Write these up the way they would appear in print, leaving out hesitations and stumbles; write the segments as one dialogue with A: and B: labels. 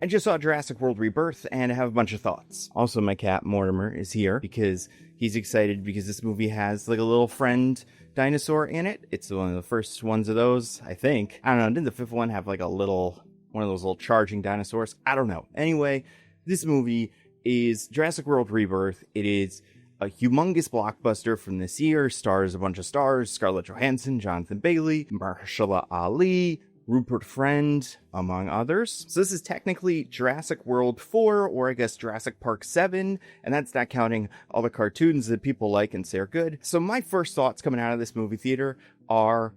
A: I just saw Jurassic World Rebirth and I have a bunch of thoughts. Also, my cat Mortimer is here because he's excited because this movie has like a little friend dinosaur in it. It's one of the first ones of those, I think. I don't know, didn't the fifth one have like one of those little charging dinosaurs? I don't know. Anyway, this movie is Jurassic World Rebirth. It is a humongous blockbuster from this year. Stars a bunch of stars: Scarlett Johansson, Jonathan Bailey, Mahershala Ali, Rupert Friend, among others. So this is technically Jurassic World 4, or I guess Jurassic Park 7, and that's not counting all the cartoons that people like and say are good. So my first thoughts coming out of this movie theater are,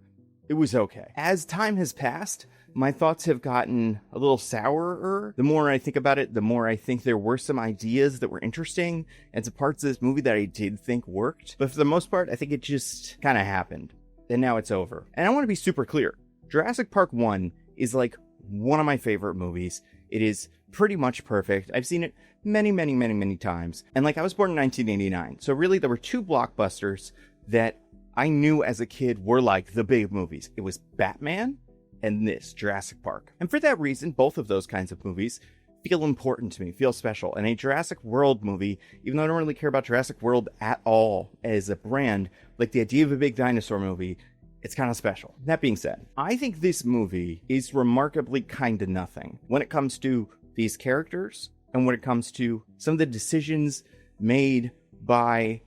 A: it was okay. As time has passed, my thoughts have gotten a little sourer. The more I think about it, the more I think there were some ideas that were interesting, and some parts of this movie that I did think worked. But for the most part, I think it just kind of happened. And now it's over. And I want to be super clear. Jurassic Park 1 is like one of my favorite movies. It is pretty much perfect. I've seen it many, many, many, many times. And like, I was born in 1989. So really there were two blockbusters that I knew as a kid were like the big movies. It was Batman and this, Jurassic Park. And for that reason, both of those kinds of movies feel important to me, feel special. And a Jurassic World movie, even though I don't really care about Jurassic World at all as a brand, like the idea of a big dinosaur movie, it's kind of special. That being said, I think this movie is remarkably kind of nothing when it comes to these characters and when it comes to some of the decisions made by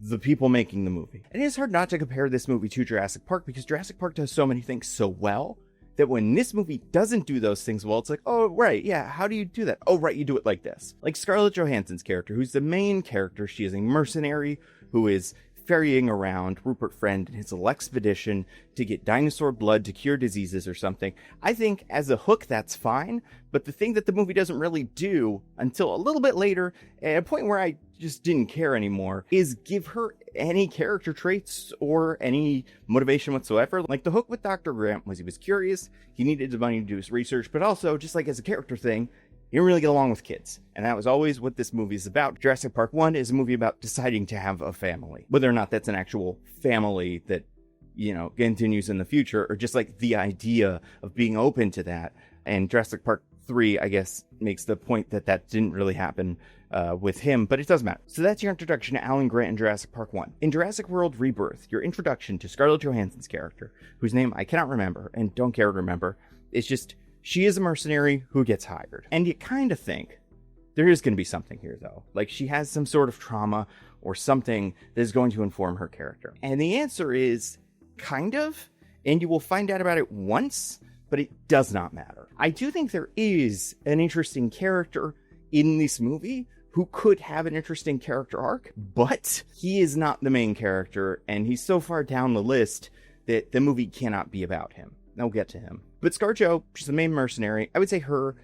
A: the people making the movie. And it's hard not to compare this movie to Jurassic Park because Jurassic Park does so many things so well that when this movie doesn't do those things well, it's like, oh, right, yeah, how do you do that? Oh, right, you do it like this. Like Scarlett Johansson's character, who's the main character. She is a mercenary who is ferrying around Rupert Friend in his little expedition to get dinosaur blood to cure diseases or something. I think as a hook, that's fine. But the thing that the movie doesn't really do until a little bit later, at a point where I just didn't care anymore, is give her any character traits or any motivation whatsoever. Like the hook with Dr. Grant was he was curious, he needed the money to do his research, but also just like as a character thing, you don't really get along with kids. And that was always what this movie is about. Jurassic Park 1 is a movie about deciding to have a family. Whether or not that's an actual family that, you know, continues in the future, or just like the idea of being open to that. And Jurassic Park 3, I guess, makes the point that that didn't really happen with him, but it doesn't matter. So that's your introduction to Alan Grant in Jurassic Park 1. In Jurassic World Rebirth, your introduction to Scarlett Johansson's character, whose name I cannot remember and don't care to remember, is just, she is a mercenary who gets hired. And you kind of think there is going to be something here, though. Like she has some sort of trauma or something that is going to inform her character. And the answer is kind of, and you will find out about it once, but it does not matter. I do think there is an interesting character in this movie who could have an interesting character arc, but he is not the main character, and he's so far down the list that the movie cannot be about him. I'll get to him. But ScarJo, she's the main mercenary. I would say her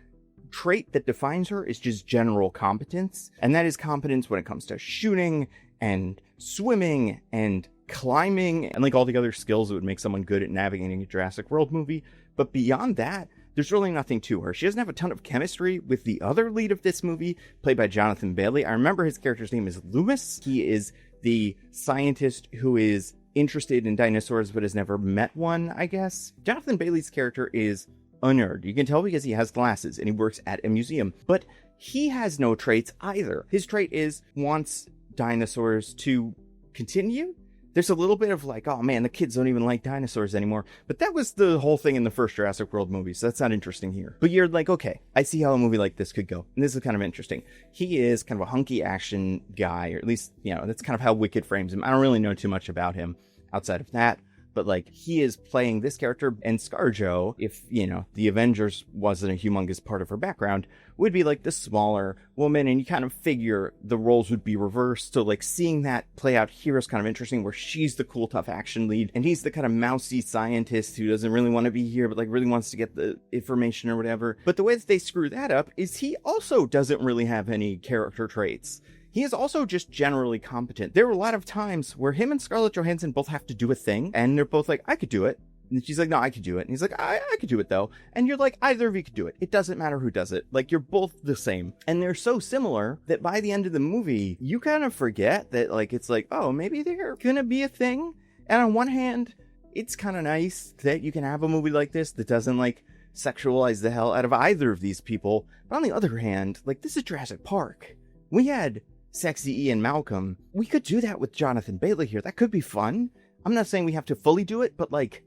A: trait that defines her is just general competence. And that is competence when it comes to shooting and swimming and climbing and like all the other skills that would make someone good at navigating a Jurassic World movie. But beyond that, there's really nothing to her. She doesn't have a ton of chemistry with the other lead of this movie, played by Jonathan Bailey. I remember his character's name is Loomis. He is the scientist who is interested in dinosaurs but has never met one, I guess. Jonathan Bailey's character is a nerd. You can tell because he has glasses and he works at a museum. But he has no traits either. His trait is wants dinosaurs to continue. There's a little bit of like, oh man, the kids don't even like dinosaurs anymore. But that was the whole thing in the first Jurassic World movie, so that's not interesting here. But you're like, okay, I see how a movie like this could go. And this is kind of interesting. He is kind of a hunky action guy, or at least, you know, that's kind of how Wicked frames him. I don't really know too much about him outside of that. But like, he is playing this character, and ScarJo, if, you know, the Avengers wasn't a humongous part of her background, would be like the smaller woman, and you kind of figure the roles would be reversed. So like, seeing that play out here is kind of interesting, where she's the cool, tough action lead, and he's the kind of mousy scientist who doesn't really want to be here, but like really wants to get the information or whatever. But the way that they screw that up is he also doesn't really have any character traits. He is also just generally competent. There were a lot of times where him and Scarlett Johansson both have to do a thing, and they're both like, I could do it. And she's like, no, I could do it. And he's like, I could do it though. And you're like, either of you could do it. It doesn't matter who does it. Like, you're both the same. And they're so similar that by the end of the movie, you kind of forget that, like, it's like, oh, maybe they're gonna be a thing. And on one hand, it's kind of nice that you can have a movie like this that doesn't, like, sexualize the hell out of either of these people. But on the other hand, like, this is Jurassic Park. We had sexy Ian Malcolm. We could do that with Jonathan Bailey here. That could be fun. I'm not saying we have to fully do it, but like,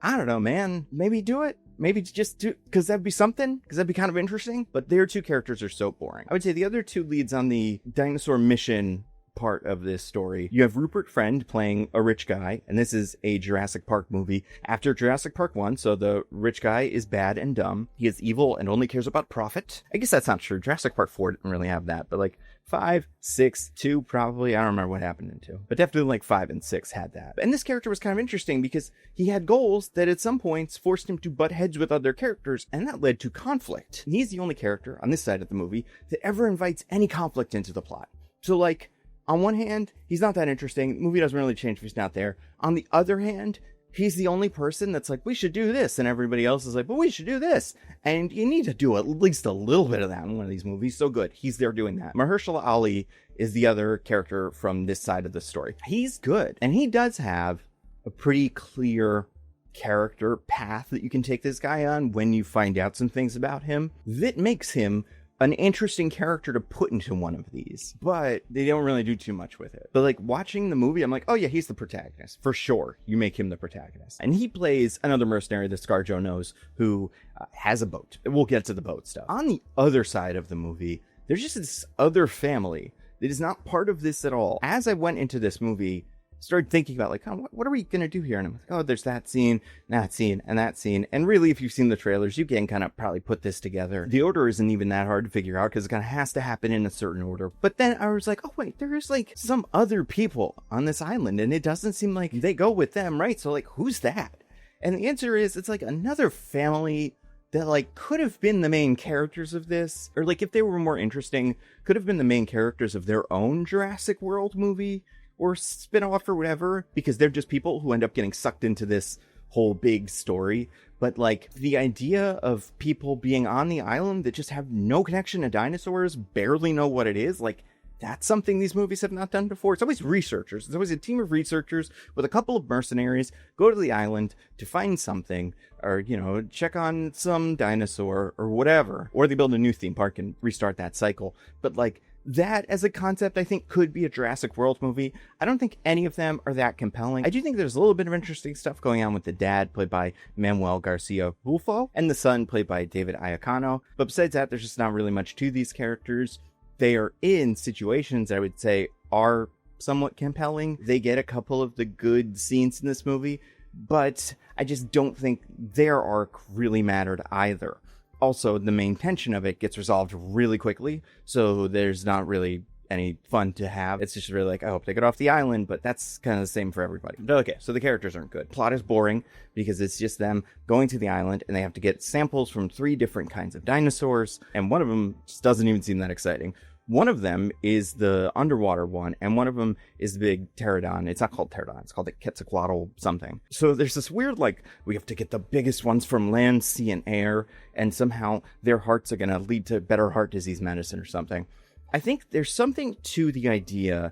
A: I don't know, man. Maybe do it. Maybe just do, because that'd be something, because that'd be kind of interesting. But their two characters are so boring. I would say the other two leads on the dinosaur mission part of this story. You have Rupert Friend playing a rich guy, and this is a Jurassic Park movie after Jurassic Park 1, so the rich guy is bad and dumb. He is evil and only cares about profit. I guess that's not true. Jurassic Park 4 didn't really have that, but like 5, 6, 2 probably. I don't remember what happened in 2, but definitely like 5 and 6 had that. And this character was kind of interesting because he had goals that at some points forced him to butt heads with other characters, and that led to conflict. And he's the only character on this side of the movie that ever invites any conflict into the plot. So like, on one hand, he's not that interesting. The movie doesn't really change if he's not there. On the other hand, he's the only person that's like, we should do this. And everybody else is like, but we should do this. And you need to do at least a little bit of that in one of these movies. So good. He's there doing that. Mahershala Ali is the other character from this side of the story. He's good. And he does have a pretty clear character path that you can take this guy on when you find out some things about him that makes him an interesting character to put into one of these, but they don't really do too much with it. But like, watching the movie, I'm like, oh yeah, he's the protagonist for sure. You make him the protagonist, and he plays another mercenary that ScarJo knows, who has a boat. We'll get to the boat stuff. On the other side of the movie, there's just this other family that is not part of this at all. As I went into this movie, started thinking about like, oh, what are we gonna do here? And I'm like, oh, there's that scene, and that scene, and that scene. And really, if you've seen the trailers, you can kind of probably put this together. The order isn't even that hard to figure out because it kind of has to happen in a certain order. But then I was like, oh wait, there's like some other people on this island, and it doesn't seem like they go with them, right? So like, who's that? And the answer is, it's like another family that like could have been the main characters of this, or like if they were more interesting, could have been the main characters of their own Jurassic World movie or spin-off or whatever, because they're just people who end up getting sucked into this whole big story. But like, the idea of people being on the island that just have no connection to dinosaurs, barely know what it is, like, that's something these movies have not done before. It's always researchers. It's always a team of researchers with a couple of mercenaries go to the island to find something, or, you know, check on some dinosaur or whatever, or they build a new theme park and restart that cycle. But like, that as a concept, I think, could be a Jurassic World movie. I don't think any of them are that compelling. I do think there's a little bit of interesting stuff going on with the dad, played by Manuel Garcia Rulfo, and the son, played by David Iacano. But besides that, there's just not really much to these characters. They are in situations I would say are somewhat compelling. They get a couple of the good scenes in this movie, but I just don't think their arc really mattered either. Also, the main tension of it gets resolved really quickly, so there's not really any fun to have. It's just really like, I hope they get off the island, but that's kind of the same for everybody. But okay, so the characters aren't good. Plot is boring because it's just them going to the island and they have to get samples from 3 different kinds of dinosaurs, and one of them just doesn't even seem that exciting. One of them is the underwater one, and one of them is the big pterodon. It's not called pterodon, it's called the Quetzalcoatl something. So there's this weird, like, we have to get the biggest ones from land, sea, and air, and somehow their hearts are going to lead to better heart disease medicine or something. I think there's something to the idea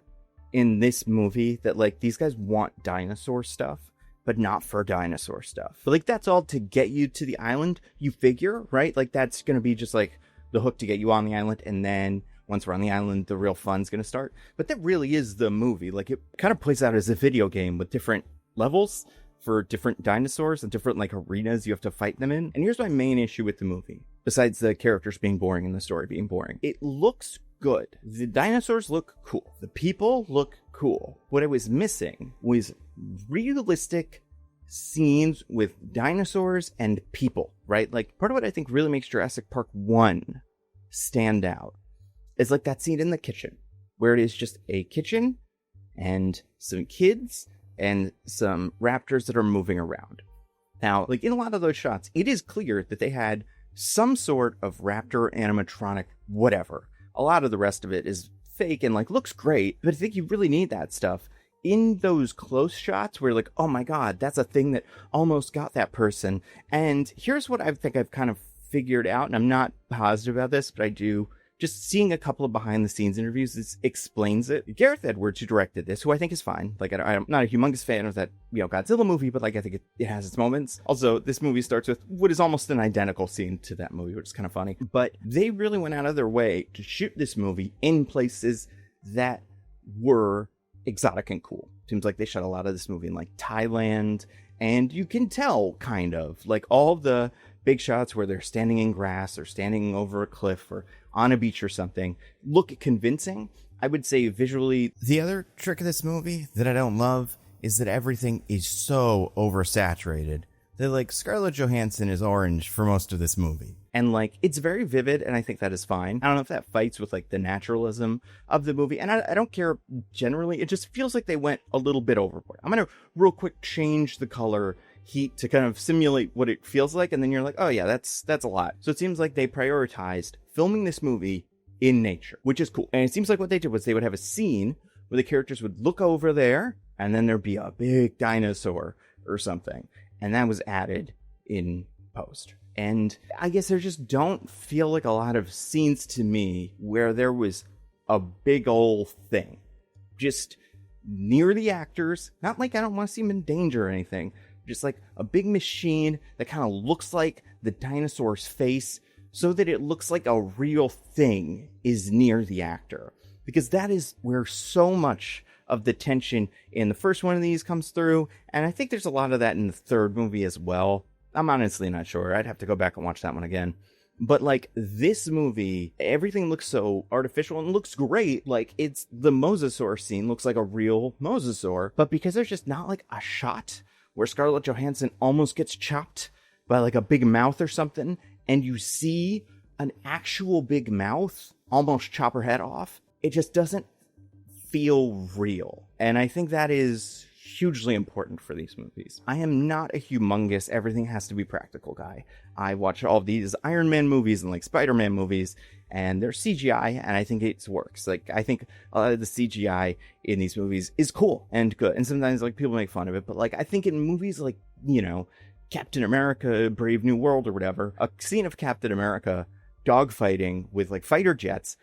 A: in this movie that, like, these guys want dinosaur stuff, but not for dinosaur stuff. But, like, that's all to get you to the island, you figure, right? Like, that's going to be just, like, the hook to get you on the island, and then once we're on the island, the real fun's going to start. But that really is the movie. Like, it kind of plays out as a video game with different levels for different dinosaurs and different, like, arenas you have to fight them in. And here's my main issue with the movie, besides the characters being boring and the story being boring. It looks good. The dinosaurs look cool. The people look cool. What I was missing was realistic scenes with dinosaurs and people, right? Like, part of what I think really makes Jurassic Park 1 stand out is like that scene in the kitchen where it is just a kitchen and some kids and some raptors that are moving around. Now, like, in a lot of those shots, it is clear that they had some sort of raptor animatronic whatever. A lot of the rest of it is fake and, like, looks great, but I think you really need that stuff in those close shots where, like, oh my god, that's a thing that almost got that person. And here's what I think I've kind of figured out, and I'm not positive about this, but I do just seeing a couple of behind the scenes interviews, this explains it. Gareth Edwards, who directed this, who I think is fine. Like, I'm not a humongous fan of that, Godzilla movie, but like, I think it has its moments. Also, this movie starts with what is almost an identical scene to that movie, which is kind of funny. But they really went out of their way to shoot this movie in places that were exotic and cool. Seems like they shot a lot of this movie in like Thailand, and you can tell kind of like all the big shots where they're standing in grass or standing over a cliff or on a beach or something look convincing. I would say visually. The other trick of this movie that I don't love is that everything is so oversaturated. That like Scarlett Johansson is orange for most of this movie. And like, it's very vivid, and I think that is fine. I don't know if that fights with like the naturalism of the movie, and I don't care generally. It just feels like they went a little bit overboard. I'm going to real quick change the color heat to kind of simulate what it feels like, and then you're like, oh yeah, that's a lot. So it seems like they prioritized filming this movie in nature, which is cool. And it seems like what they did was they would have a scene where the characters would look over there, and then there'd be a big dinosaur or something, and that was added in post. And I guess there just don't feel like a lot of scenes to me where there was a big old thing just near the actors. Not like I don't want to see them in danger or anything. Just like a big machine that kind of looks like the dinosaur's face so that it looks like a real thing is near the actor. Because that is where so much of the tension in the first one of these comes through. And I think there's a lot of that in the third movie as well. I'm honestly not sure. I'd have to go back and watch that one again. But like this movie, everything looks so artificial and looks great. Like it's the mosasaur scene looks like a real mosasaur. But because there's just not like a shot where Scarlett Johansson almost gets chopped by like a big mouth or something, and you see an actual big mouth almost chop her head off, it just doesn't feel real. And I think that is hugely important for these movies. I am not a humongous everything has to be practical guy. I watch all of these Iron Man movies and like Spider-Man movies, and they're CGI, and I think it works. Like, I think a lot of the CGI in these movies is cool and good, and sometimes like people make fun of it, but like I think in movies like, Captain America, Brave New World or whatever, a scene of Captain America dogfighting with like fighter jets,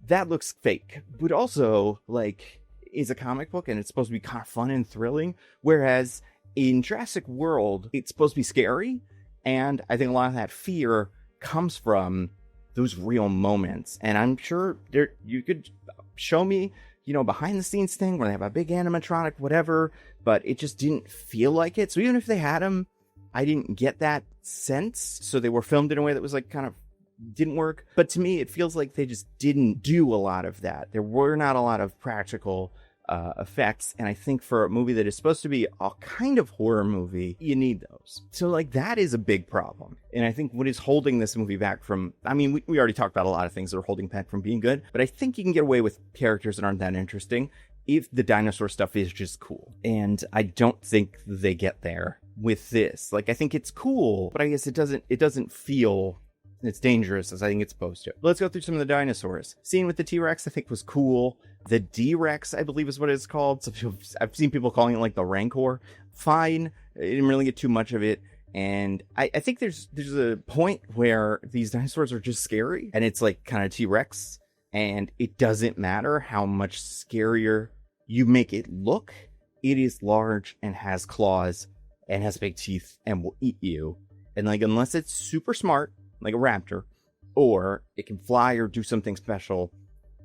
A: that looks fake, but also like is a comic book and it's supposed to be kind of fun and thrilling. Whereas in Jurassic World, it's supposed to be scary. And I think a lot of that fear comes from those real moments. And I'm sure you could show me, behind the scenes thing where they have a big animatronic, whatever, but it just didn't feel like it. So even if they had them, I didn't get that sense. So they were filmed in a way that was like kind of didn't work. But to me, it feels like they just didn't do a lot of that. There were not a lot of practical effects, and I think for a movie that is supposed to be a kind of horror movie, you need those. So like that is a big problem, and I think what is holding this movie back from, we already talked about a lot of things that are holding back from being good, but I think you can get away with characters that aren't that interesting if the dinosaur stuff is just cool, and I don't think they get there with this. Like, I think it's cool, but I guess it doesn't feel it's dangerous as I think it's supposed to. Let's go through some of the dinosaurs. Scene with the T-Rex I think was cool. The D-Rex, I believe is what it's called. I've seen people calling it like the Rancor. Fine. I didn't really get too much of it. And I think there's a point where these dinosaurs are just scary. And it's like kind of T-Rex. And it doesn't matter how much scarier you make it look. It is large and has claws and has big teeth and will eat you. And like, unless it's super smart, like a raptor, or it can fly or do something special,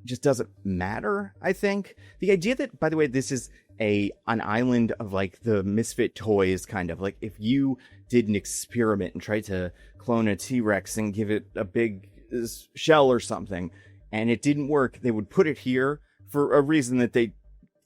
A: it just doesn't matter, I think. The idea that, by the way, this is an island of like the misfit toys, kind of like if you did an experiment and tried to clone a T-Rex and give it a big shell or something, and it didn't work, they would put it here for a reason that they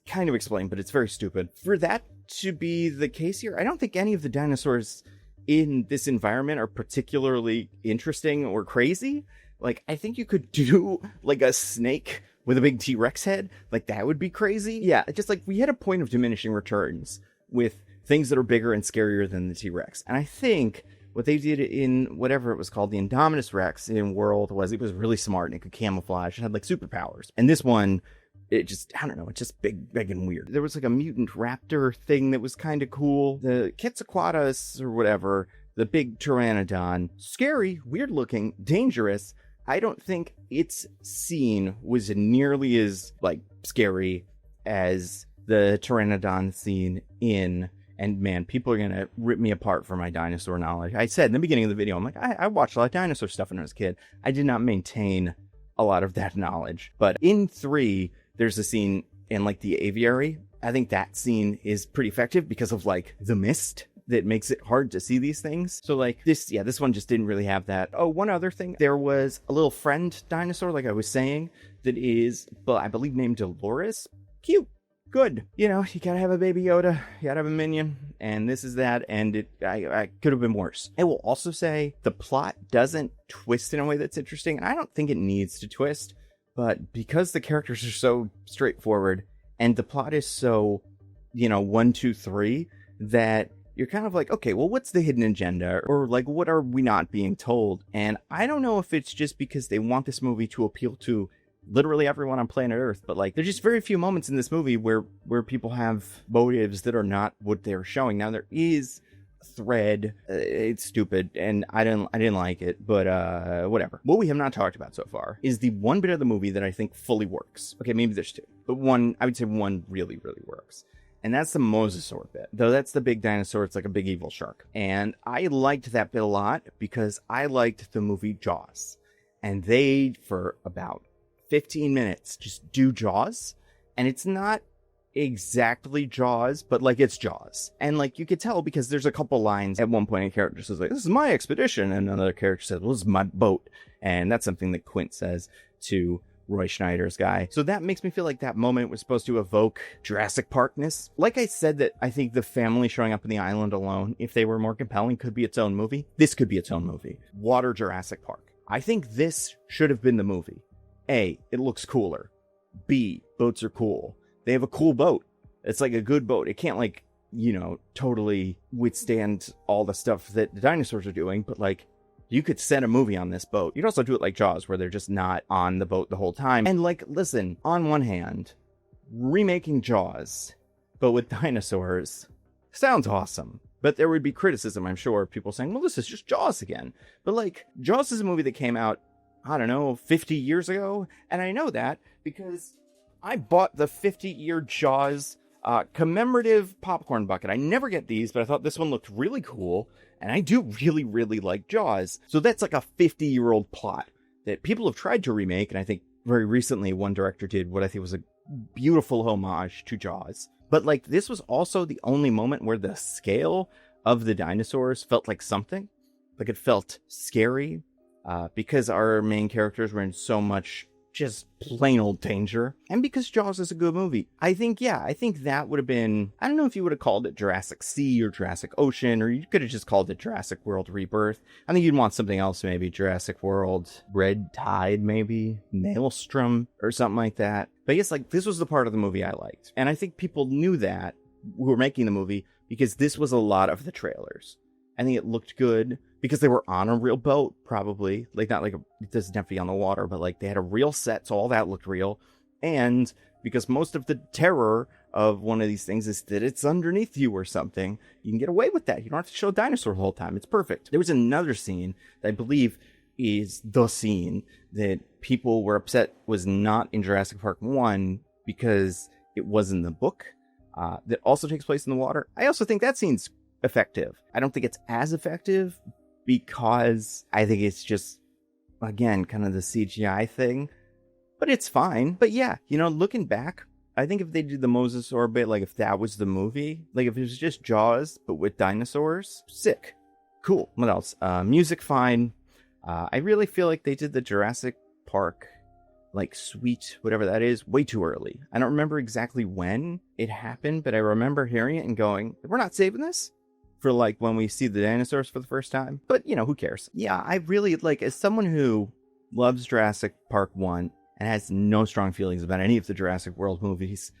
A: kind of explain, but it's very stupid. For that to be the case here, I don't think any of the dinosaurs in this environment are particularly interesting or crazy. Like, I think you could do like a snake with a big T-Rex head. Like, that would be crazy. Yeah, just like we had a point of diminishing returns with things that are bigger and scarier than the T-Rex. And I think what they did in whatever it was called, the Indominus Rex in World, was it was really smart and it could camouflage. It had like superpowers. And this one, it just, I don't know, it's just big and weird. There was like a mutant raptor thing that was kind of cool. The Quetzalcoatlus or whatever, the big pteranodon, scary, weird looking, dangerous. I don't think its scene was nearly as, like, scary as the Pteranodon scene in... And man, people are going to rip me apart for my dinosaur knowledge. I said in the beginning of the video, I'm like, I watched a lot of dinosaur stuff when I was a kid. I did not maintain a lot of that knowledge. But in 3, there's a scene in, like, the aviary. I think that scene is pretty effective because of, like, the mist that makes it hard to see these things. So, like, this one just didn't really have that. Oh, one other thing. There was a little friend dinosaur, like I was saying, that is, well, I believe named Dolores. Cute. Good. You know, you gotta have a Baby Yoda, you gotta have a minion, and this is that, and I could have been worse. I will also say the plot doesn't twist in a way that's interesting, and I don't think it needs to twist, but because the characters are so straightforward, and the plot is so, 1, 2, 3, that you're kind of like, okay, well, what's the hidden agenda? Or, like, what are we not being told? And I don't know if it's just because they want this movie to appeal to literally everyone on planet Earth, but, like, there's just very few moments in this movie where people have motives that are not what they're showing. Now, there is a thread. It's stupid, and I didn't like it, but whatever. What we have not talked about so far is the one bit of the movie that I think fully works. Okay, maybe there's 2, but one, I would say one really, really works. And that's the mosasaur bit. Though that's the big dinosaur, it's like a big evil shark. And I liked that bit a lot because I liked the movie Jaws. And they, for about 15 minutes, just do Jaws, and it's not exactly Jaws, but, like, it's Jaws. And, like, you could tell because there's a couple lines at one point a character says, like, this is my expedition, and another character says, well, this is my boat. And that's something that Quint says to Roy Schneider's guy. So that makes me feel like that moment was supposed to evoke Jurassic Parkness. Like I said, that I think the family showing up on the island alone, if they were more compelling, could be its own movie. This could be its own movie. Water Jurassic Park. I think this should have been the movie. A, it looks cooler. B, boats are cool. They have a cool boat. It's like a good boat. It can't, like, totally withstand all the stuff that the dinosaurs are doing, but, like, you could set a movie on this boat. You'd also do it like Jaws, where they're just not on the boat the whole time. And, like, listen, on one hand, remaking Jaws, but with dinosaurs, sounds awesome. But there would be criticism, I'm sure, of people saying, well, this is just Jaws again. But, like, Jaws is a movie that came out, I don't know, 50 years ago. And I know that because I bought the 50-year Jaws commemorative popcorn bucket. I never get these, but I thought this one looked really cool. And I do really, really like Jaws. So that's like a 50-year-old plot that people have tried to remake. And I think very recently one director did what I think was a beautiful homage to Jaws. But, like, this was also the only moment where the scale of the dinosaurs felt like something. Like, it felt scary. Because our main characters were in so much just plain old danger, and because Jaws is a good movie. I think that would have been, I don't know if you would have called it Jurassic Sea or Jurassic Ocean, or you could have just called it Jurassic World Rebirth. I think you'd want something else, maybe Jurassic World Red Tide, maybe Maelstrom or something like that. But yes, like, this was the part of the movie I liked, and I think people knew that who were making the movie because this was a lot of the trailers. I think it looked good because they were on a real boat, probably. Like, not like it doesn't have to be on the water, but, like, they had a real set, so all that looked real. And because most of the terror of one of these things is that it's underneath you or something, you can get away with that. You don't have to show a dinosaur the whole time. It's perfect. There was another scene that I believe is the scene that people were upset was not in Jurassic Park 1 because it was in the book. That also takes place in the water. I also think that scene's effective. I don't think it's as effective because I think it's just, again, kind of the CGI thing, but it's fine. But yeah, looking back, I think if they did the mosasaur bit, like, if that was the movie, like, if it was just Jaws but with dinosaurs, sick, cool. What else? Music, fine. I really feel like they did the Jurassic Park, like, suite, whatever that is, way too early. I don't remember exactly when it happened, but I remember hearing it and going, we're not saving this for, like, when we see the dinosaurs for the first time. But, who cares? Yeah, I really, like, as someone who loves Jurassic Park 1 and has no strong feelings about any of the Jurassic World movies,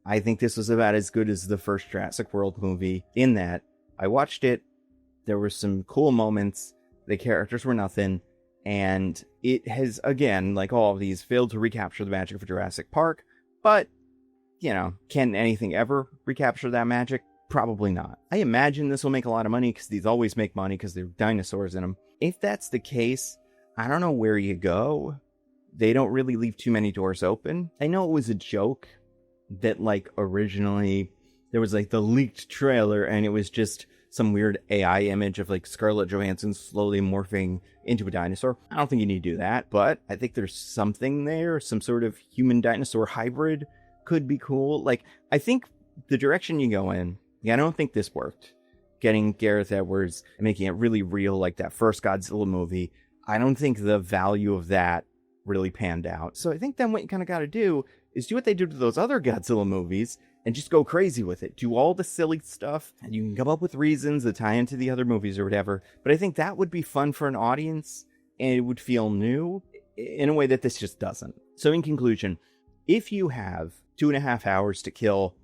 A: I think this was about as good as the first Jurassic World movie in that I watched it, there were some cool moments, the characters were nothing, and it has, again, like all of these, failed to recapture the magic of Jurassic Park, but, can anything ever recapture that magic? Probably not. I imagine this will make a lot of money because these always make money because they're dinosaurs in them. If that's the case, I don't know where you go. They don't really leave too many doors open. I know it was a joke that, like, originally there was, like, the leaked trailer and it was just some weird AI image of, like, Scarlett Johansson slowly morphing into a dinosaur. I don't think you need to do that, but I think there's something there. Some sort of human dinosaur hybrid could be cool. Like, I think the direction you go in, I don't think this worked. Getting Gareth Edwards and making it really real, like that first Godzilla movie, I don't think the value of that really panned out. So I think then what you kind of got to do is do what they did to those other Godzilla movies and just go crazy with it. Do all the silly stuff, and you can come up with reasons that tie into the other movies or whatever. But I think that would be fun for an audience, and it would feel new in a way that this just doesn't. So in conclusion, if you have 2.5 hours to kill,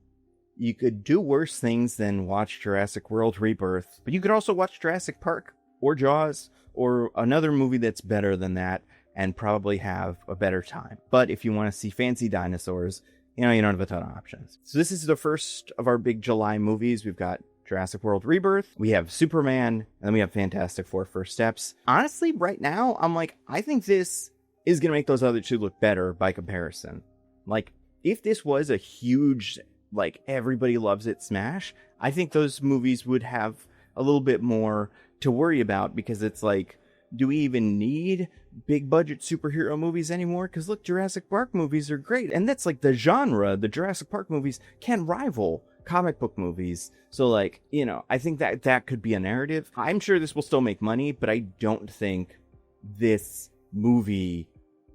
A: you could do worse things than watch Jurassic World Rebirth, but you could also watch Jurassic Park or Jaws or another movie that's better than that and probably have a better time. But if you want to see fancy dinosaurs, you don't have a ton of options. So this is the first of our big July movies. We've got Jurassic World Rebirth, we have Superman, and then we have Fantastic Four First Steps. Honestly, right now, I'm like, I think this is going to make those other two look better by comparison. Like, if this was a huge, like, everybody loves it smash, I think those movies would have a little bit more to worry about, because it's like, do we even need big budget superhero movies anymore? Because look, Jurassic Park movies are great. And that's like the genre. The Jurassic Park movies can rival comic book movies. So like, I think that could be a narrative. I'm sure this will still make money, but I don't think this movie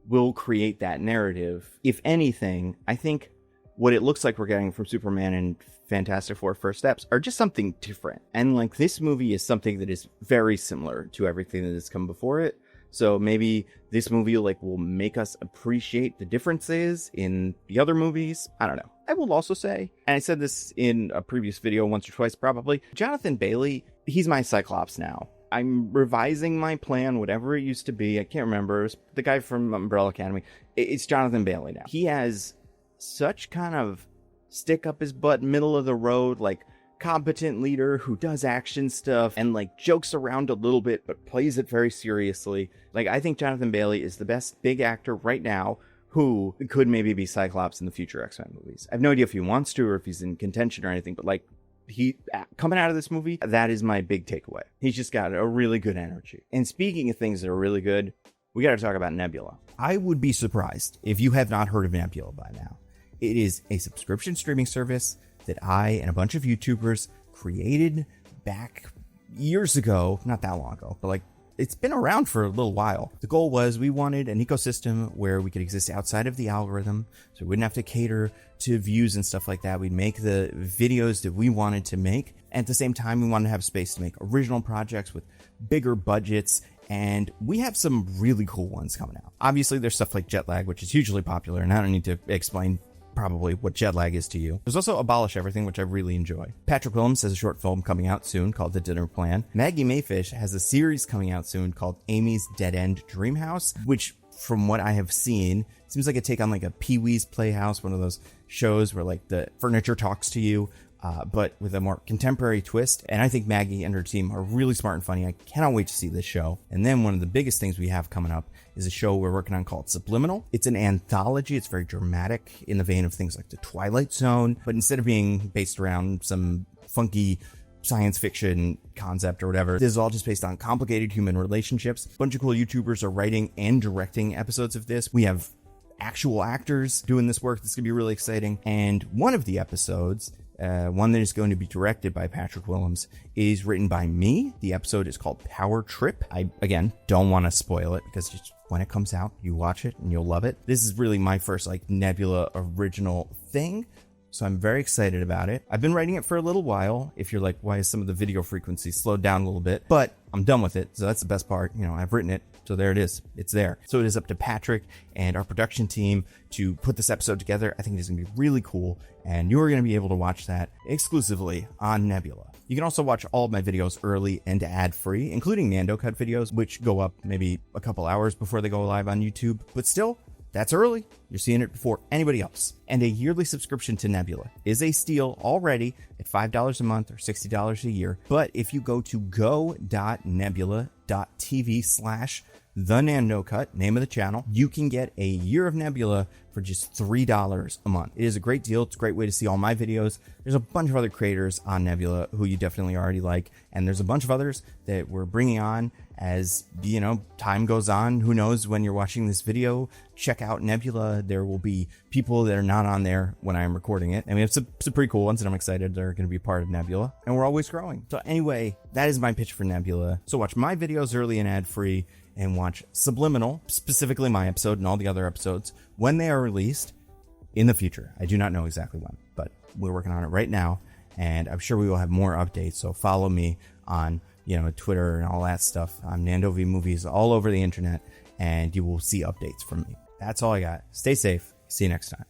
A: will create that narrative. If anything, I think what it looks like we're getting from Superman and Fantastic Four First Steps are just something different. And like, this movie is something that is very similar to everything that has come before it. So maybe this movie will make us appreciate the differences in the other movies. I don't know. I will also say, and I said this in a previous video once or twice probably, Jonathan Bailey, he's my Cyclops now. I'm revising my plan, whatever it used to be. I can't remember. It was the guy from Umbrella Academy. It's Jonathan Bailey now. He has such kind of stick up his butt, middle of the road, like, competent leader who does action stuff and like jokes around a little bit but plays it very seriously. Like, I think Jonathan Bailey is the best big actor right now who could maybe be Cyclops in the future X-Men movies. I have no idea if he wants to or if he's in contention or anything, but like, he coming out of this movie, that is my big takeaway. He's just got a really good energy. And speaking of things that are really good, we got to talk about Nebula. I would be surprised if you have not heard of Nebula by now. It is a subscription streaming service that I and a bunch of YouTubers created back years ago. Not that long ago, but like, it's been around for a little while. The goal was we wanted an ecosystem where we could exist outside of the algorithm, so we wouldn't have to cater to views and stuff like that. We'd make the videos that we wanted to make. At the same time, we wanted to have space to make original projects with bigger budgets, and we have some really cool ones coming out. Obviously, there's stuff like Jetlag, which is hugely popular, and I don't need to explain probably what jet lag is to you. There's also Abolish Everything, which I really enjoy. Patrick Willems has a short film coming out soon called The Dinner Plan. Maggie Mayfish has a series coming out soon called Amy's Dead End Dream House, which, from what I have seen, seems like a take on like a Pee-wee's Playhouse, one of those shows where like the furniture talks to you, but with a more contemporary twist. And I think Maggie and her team are really smart and funny. I cannot wait to see this show. And then one of the biggest things we have coming up is a show we're working on called Subliminal. It's an anthology. It's very dramatic in the vein of things like The Twilight Zone, but instead of being based around some funky science fiction concept or whatever, this is all just based on complicated human relationships. A bunch of cool YouTubers are writing and directing episodes of this. We have actual actors doing this work. This is going to be really exciting. And one of the episodes, one that is going to be directed by Patrick Willems, is written by me. The episode is called Power Trip. I, again, don't want to spoil it because just when it comes out, you watch it and you'll love it. This is really my first like Nebula original thing, so I'm very excited about it. I've been writing it for a little while. If you're like, why is some of the video frequency slowed down a little bit? But I'm done with it, so that's the best part. I've written it, so there it is. It's there. So it is up to Patrick and our production team to put this episode together. I think it is going to be really cool, and you're going to be able to watch that exclusively on Nebula. You can also watch all of my videos early and ad-free, including Nando Cut videos, which go up maybe a couple hours before they go live on YouTube. But still, that's early. You're seeing it before anybody else. And a yearly subscription to Nebula is a steal already at $5 a month or $60 a year. But if you go to go.nebula.tv/ The Nando Cut, name of the channel. You can get a year of Nebula for just $3 a month. It is a great deal. It's a great way to see all my videos. There's a bunch of other creators on Nebula who you definitely already like, and there's a bunch of others that we're bringing on as, you know, time goes on. Who knows when you're watching this video? Check out Nebula. There will be people that are not on there when I'm recording it, and we have some pretty cool ones that I'm excited they're going to be part of Nebula, and we're always growing. So anyway, that is my pitch for Nebula. So watch my videos early and ad-free, and watch Subliminal, specifically my episode and all the other episodes, when they are released in the future. I do not know exactly when, but we're working on it right now, and I'm sure we will have more updates. So follow me on, you know, Twitter and all that stuff. I'm Nando V Movies all over the internet, and you will see updates from me. That's all I got. Stay safe. See you next time.